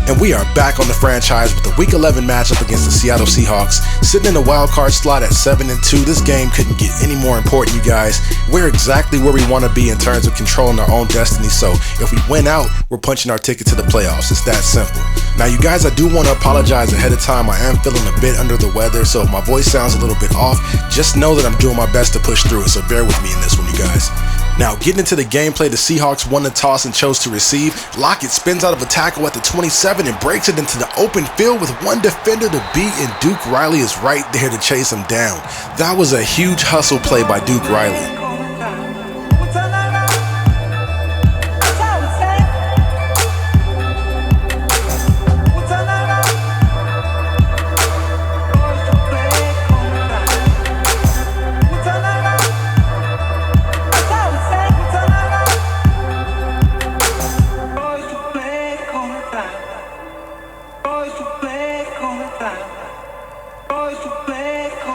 And we are back on the franchise with the Week 11 matchup against the Seattle Seahawks. Sitting in the wild card slot at 7-2, this game couldn't get any more important, you guys. We're exactly where we want to be in terms of controlling our own destiny, so if we win out, we're punching our ticket to the playoffs. It's that simple. Now, you guys, I do want to apologize ahead of time. I am feeling a bit under the weather, so if my voice sounds a little bit off, just know that I'm doing my best to push through it, so bear with me in this one, you guys. Now, getting into the gameplay, the Seahawks won the toss and chose to receive. Lockett spins out of a tackle at the 27 and breaks it into the open field with one defender to beat, and Duke Riley is right there to chase him down. That was a huge hustle play by Duke Riley.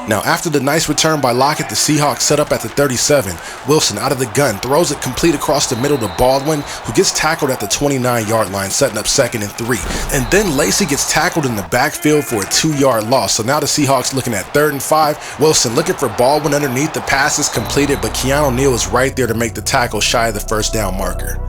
Now, after the nice return by Lockett, the Seahawks set up at the 37. Wilson out of the gun, throws it complete across the middle to Baldwin, who gets tackled at the 29-yard line, setting up 2nd and 3. And then Lacey gets tackled in the backfield for a 2-yard loss. So now the Seahawks looking at 3rd and 5. Wilson looking for Baldwin underneath. The pass is completed, but Keanu Neal is right there to make the tackle shy of the first down marker.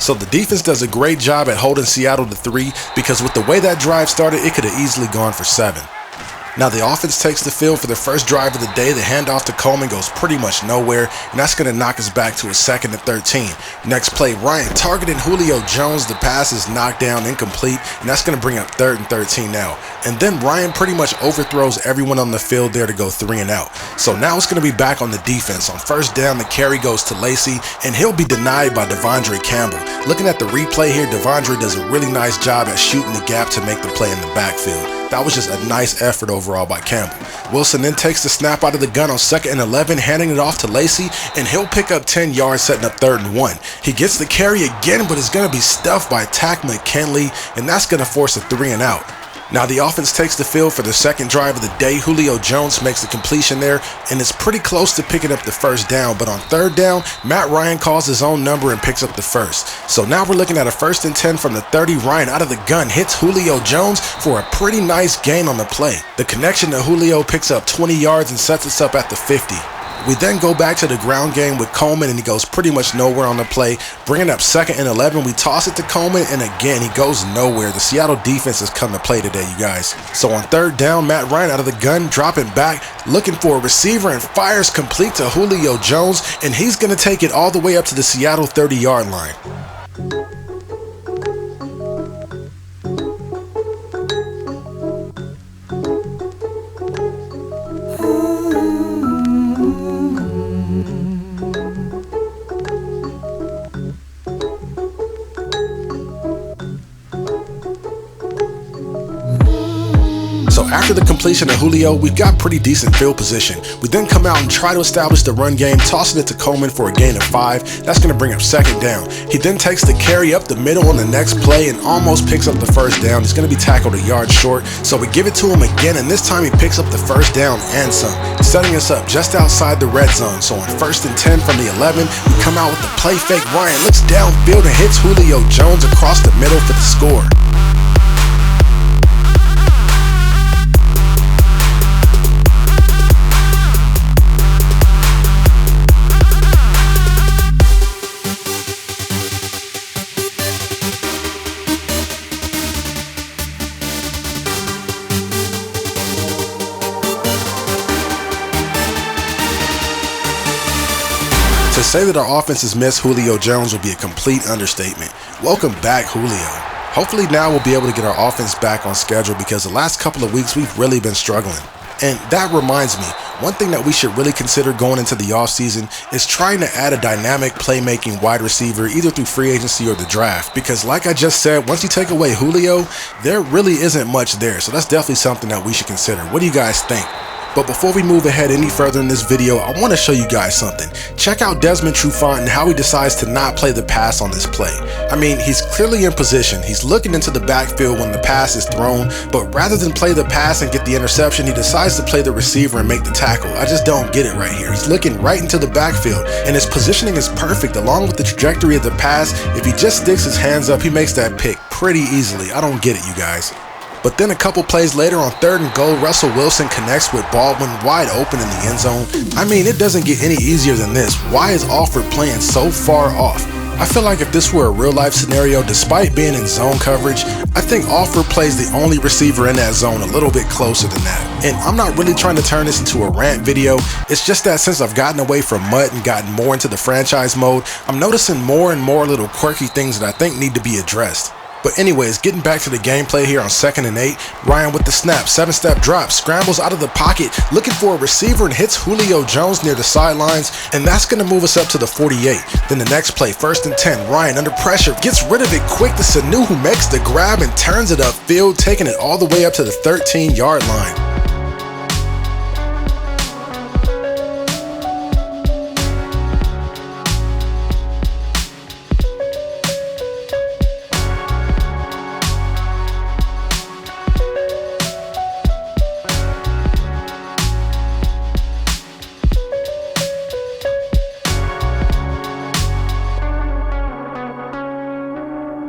So the defense does a great job at holding Seattle to 3, because with the way that drive started, it could have easily gone for 7. Now the offense takes the field for the first drive of the day. The handoff to Coleman goes pretty much nowhere, and that's going to knock us back to a 2nd and 13. Next play, Ryan targeting Julio Jones. The pass is knocked down, incomplete, and that's going to bring up 3rd and 13 now. And then Ryan pretty much overthrows everyone on the field there to go 3 and out. So now it's going to be back on the defense. On first down, the carry goes to Lacey, and he'll be denied by Devondre Campbell. Looking at the replay here, Devondre does a really nice job at shooting the gap to make the play in the backfield. That was just a nice effort overall by Campbell. Wilson then takes the snap out of the gun on 2nd and 11, handing it off to Lacey, and he'll pick up 10 yards, setting up 3rd and 1. He gets the carry again, but is going to be stuffed by Tack McKinley, and that's going to force a 3 and out. Now the offense takes the field for the second drive of the day. Julio Jones makes the completion there, and it's pretty close to picking up the first down, but on 3rd down, Matt Ryan calls his own number and picks up the first. So now we're looking at a 1st and 10 from the 30. Ryan out of the gun hits Julio Jones for a pretty nice gain on the play. The connection to Julio picks up 20 yards and sets us up at the 50. We then go back to the ground game with Coleman, and he goes pretty much nowhere on the play. Bringing up 2nd and 11, we toss it to Coleman, and again, he goes nowhere. The Seattle defense has come to play today, you guys. So on 3rd down, Matt Ryan out of the gun, dropping back, looking for a receiver, and fires complete to Julio Jones, and he's going to take it all the way up to the Seattle 30-yard line. So after the completion of Julio, we've got pretty decent field position. We then come out and try to establish the run game, tossing it to Coleman for a gain of 5. That's going to bring up 2nd down. He then takes the carry up the middle on the next play and almost picks up the first down. He's going to be tackled a yard short, so we give it to him again, and this time he picks up the first down and some, setting us up just outside the red zone. So on 1st and 10 from the 11, we come out with the play fake. Ryan looks downfield and hits Julio Jones across the middle for the score. To say that our offense has missed Julio Jones would be a complete understatement. Welcome back, Julio. Hopefully now we'll be able to get our offense back on schedule, because the last couple of weeks we've really been struggling. And that reminds me, one thing that we should really consider going into the offseason is trying to add a dynamic playmaking wide receiver, either through free agency or the draft. Because like I just said, once you take away Julio, there really isn't much there. So that's definitely something that we should consider. What do you guys think? But before we move ahead any further in this video, I want to show you guys something. Check out Desmond Trufant and how he decides to not play the pass on this play. I mean, he's clearly in position. He's looking into the backfield when the pass is thrown, but rather than play the pass and get the interception, he decides to play the receiver and make the tackle. I just don't get it right here. He's looking right into the backfield, and his positioning is perfect along with the trajectory of the pass. If he just sticks his hands up, he makes that pick pretty easily. I don't get it, you guys. But then a couple plays later on 3rd and goal, Russell Wilson connects with Baldwin wide open in the end zone. I mean, it doesn't get any easier than this. Why is Alford playing so far off? I feel like if this were a real life scenario, despite being in zone coverage, I think Alford plays the only receiver in that zone a little bit closer than that. And I'm not really trying to turn this into a rant video. It's just that since I've gotten away from MUT and gotten more into the franchise mode, I'm noticing more and more little quirky things that I think need to be addressed. But anyways, getting back to the gameplay here on 2nd and 8, Ryan with the snap, 7-step drop, scrambles out of the pocket, looking for a receiver and hits Julio Jones near the sidelines, and that's going to move us up to the 48. Then the next play, 1st and 10, Ryan under pressure, gets rid of it quick to Sanu, who makes the grab and turns it upfield, taking it all the way up to the 13-yard line.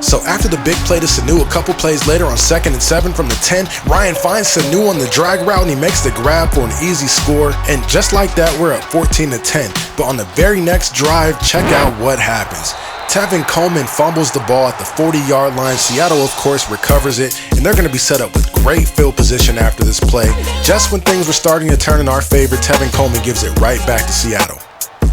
So after the big play to Sanu, a couple plays later on 2nd and 7 from the 10, Ryan finds Sanu on the drag route and he makes the grab for an easy score. And just like that, we're up 14-10. But on the very next drive, check out what happens. Tevin Coleman fumbles the ball at the 40-yard line. Seattle, of course, recovers it, and they're going to be set up with great field position after this play. Just when things were starting to turn in our favor, Tevin Coleman gives it right back to Seattle.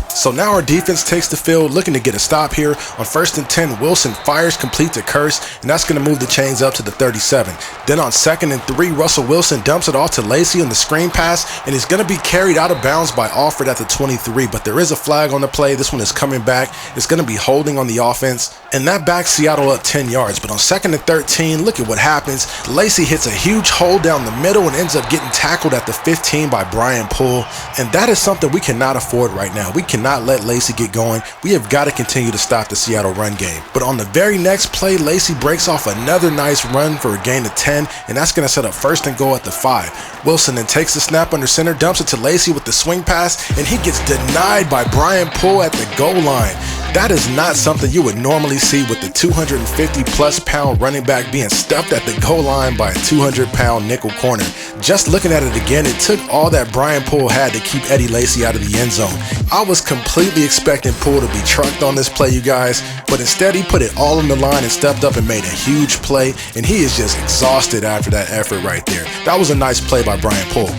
So now our defense takes the field, looking to get a stop here. On 1st and 10, Wilson fires, completes a curse, and that's going to move the chains up to the 37. Then on 2nd and 3, Russell Wilson dumps it off to Lacy on the screen pass, and he's going to be carried out of bounds by Alford at the 23. But there is a flag on the play. This one is coming back. It's going to be holding on the offense, and that backs Seattle up 10 yards. But on 2nd and 13, look at what happens. Lacy hits a huge hole down the middle and ends up getting tackled at the 15 by Brian Poole, and that is something we cannot afford right now. We cannot let Lacy get going. We have got to continue to stop the Seattle run game. But on the very next play, Lacy breaks off another nice run for a gain of 10, and that's going to set up 1st and goal at the 5. Wilson then takes the snap under center, dumps it to Lacy with the swing pass, and he gets denied by Brian Poole at the goal line. That is not something you would normally see with the 250+ pound running back being stuffed at the goal line by a 200-pound nickel corner. Just looking at it again, it took all that Brian Poole had to keep Eddie Lacy out of the end zone. I was completely expecting Poole to be trucked on this play, you guys, but instead he put it all on the line and stepped up and made a huge play, and he is just exhausted after that effort right there. That was a nice play by Brian Poole.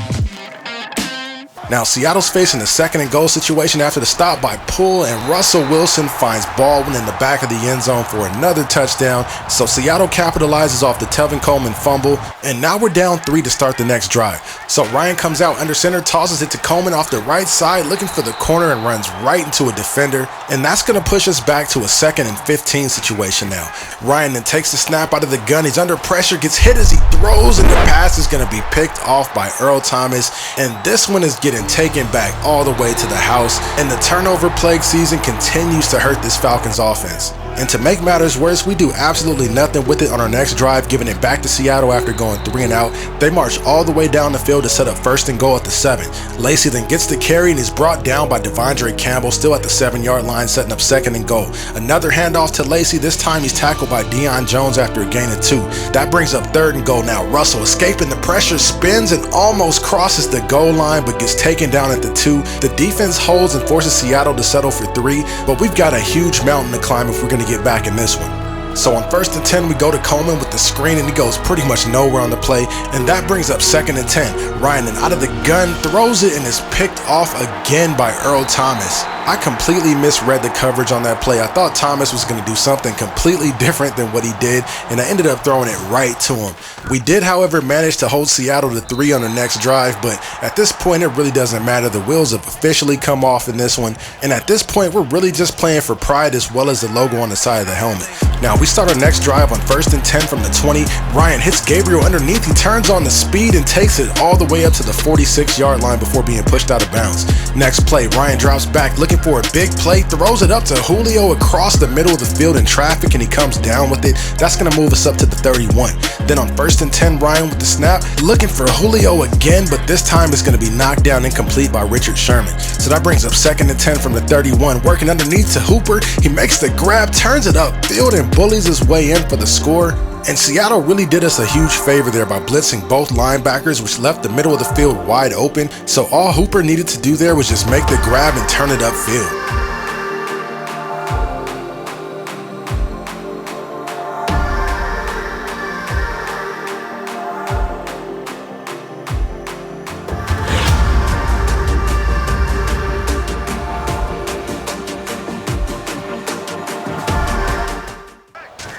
Now Seattle's facing a 2nd and goal situation after the stop by Poole, and Russell Wilson finds Baldwin in the back of the end zone for another touchdown. So Seattle capitalizes off the Tevin Coleman fumble, and now we're down 3 to start the next drive. So Ryan comes out under center, tosses it to Coleman off the right side, looking for the corner, and runs right into a defender, and that's going to push us back to a 2nd and 15 situation now. Ryan then takes the snap out of the gun. He's under pressure, gets hit as he throws, and the pass is going to be picked off by Earl Thomas, and this one is getting taken back all the way to the house, and the turnover plague season continues to hurt this Falcons offense. And to make matters worse, we do absolutely nothing with it on our next drive, giving it back to Seattle after going 3 and out. They march all the way down the field to set up 1st and goal at the 7. Lacy then gets the carry and is brought down by Devondre Campbell, still at the 7-yard line, setting up 2nd and goal. Another handoff to Lacy. This time he's tackled by Deion Jones after a gain of 2. That brings up 3rd and goal now. Russell, escaping the pressure, spins and almost crosses the goal line, but gets taken down at the 2. The defense holds and forces Seattle to settle for 3, but we've got a huge mountain to climb if we're going to get back in this one. So on 1st and 10, we go to Coleman with the screen, and he goes pretty much nowhere on the play, and that brings up 2nd and 10. Ryan then out of the gun throws it and is picked off again by Earl Thomas. I completely misread the coverage on that play. I thought Thomas was going to do something completely different than what he did, and I ended up throwing it right to him. We did, however, manage to hold Seattle to 3 on the next drive, but at this point, it really doesn't matter. The wheels have officially come off in this one, and at this point, we're really just playing for pride as well as the logo on the side of the helmet. Now, we start our next drive on 1st and 10 from the 20. Ryan hits Gabriel underneath. He turns on the speed and takes it all the way up to the 46-yard line before being pushed out of bounds. Next play, Ryan drops back looking for a big play, throws it up to Julio across the middle of the field in traffic, and he comes down with it. That's going to move us up to the 31. Then on 1st and 10, Ryan with the snap, looking for Julio again, but this time it's going to be knocked down incomplete by Richard Sherman. So that brings up 2nd and 10 from the 31, working underneath to Hooper. He makes the grab, turns it upfield, and bullies his way in for the score. And Seattle really did us a huge favor there by blitzing both linebackers, which left the middle of the field wide open. So all Hooper needed to do there was just make the grab and turn it upfield.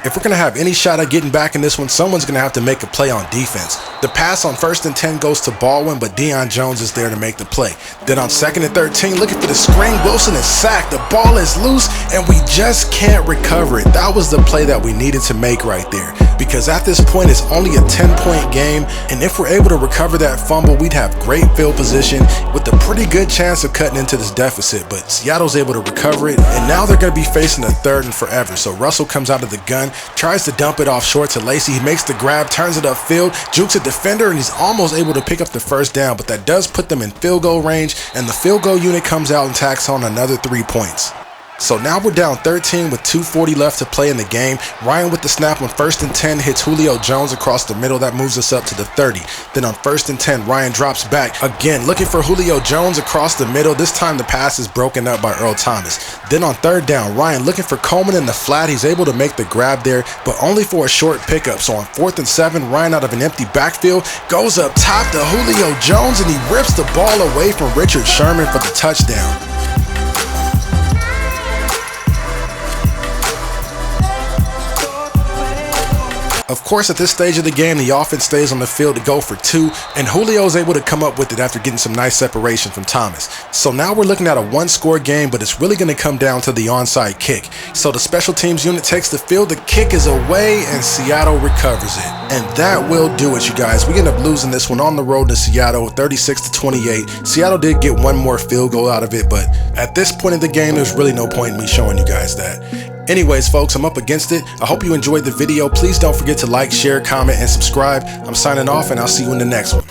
If we're going to have any shot at getting back in this one, someone's going to have to make a play on defense. The pass on 1st and 10 goes to Baldwin, but Deion Jones is there to make the play. Then on 2nd and 13, looking for the screen, Wilson is sacked. The ball is loose, and we just can't recover it. That was the play that we needed to make right there, because at this point, it's only a 10-point game, and if we're able to recover that fumble, we'd have great field position with a pretty good chance of cutting into this deficit. But Seattle's able to recover it, and now they're going to be facing a 3rd and forever. So Russell comes out of the gun, tries to dump it off short to Lacey. He makes the grab, turns it upfield, jukes a defender, and he's almost able to pick up the first down, but that does put them in field goal range, and the field goal unit comes out and tacks on another 3 points. So now we're down 13 with 2:40 left to play in the game. Ryan with the snap on 1st and 10 hits Julio Jones across the middle. That moves us up to the 30. Then on 1st and 10, Ryan drops back again, looking for Julio Jones across the middle. This time the pass is broken up by Earl Thomas. Then on 3rd down, Ryan looking for Coleman in the flat. He's able to make the grab there, but only for a short pickup. So on 4th and 7, Ryan out of an empty backfield goes up top to Julio Jones, and he rips the ball away from Richard Sherman for the touchdown. Of course, at this stage of the game, the offense stays on the field to go for 2, and Julio is able to come up with it after getting some nice separation from Thomas. So now we're looking at a 1-score game, but it's really going to come down to the onside kick. So the special teams unit takes the field, the kick is away, and Seattle recovers it. And that will do it, you guys. We end up losing this one on the road to Seattle, 36-28. Seattle did get one more field goal out of it, but at this point in the game, there's really no point in me showing you guys that. Anyways, folks, I'm up against it. I hope you enjoyed the video. Please don't forget to like, share, comment, and subscribe. I'm signing off, and I'll see you in the next one.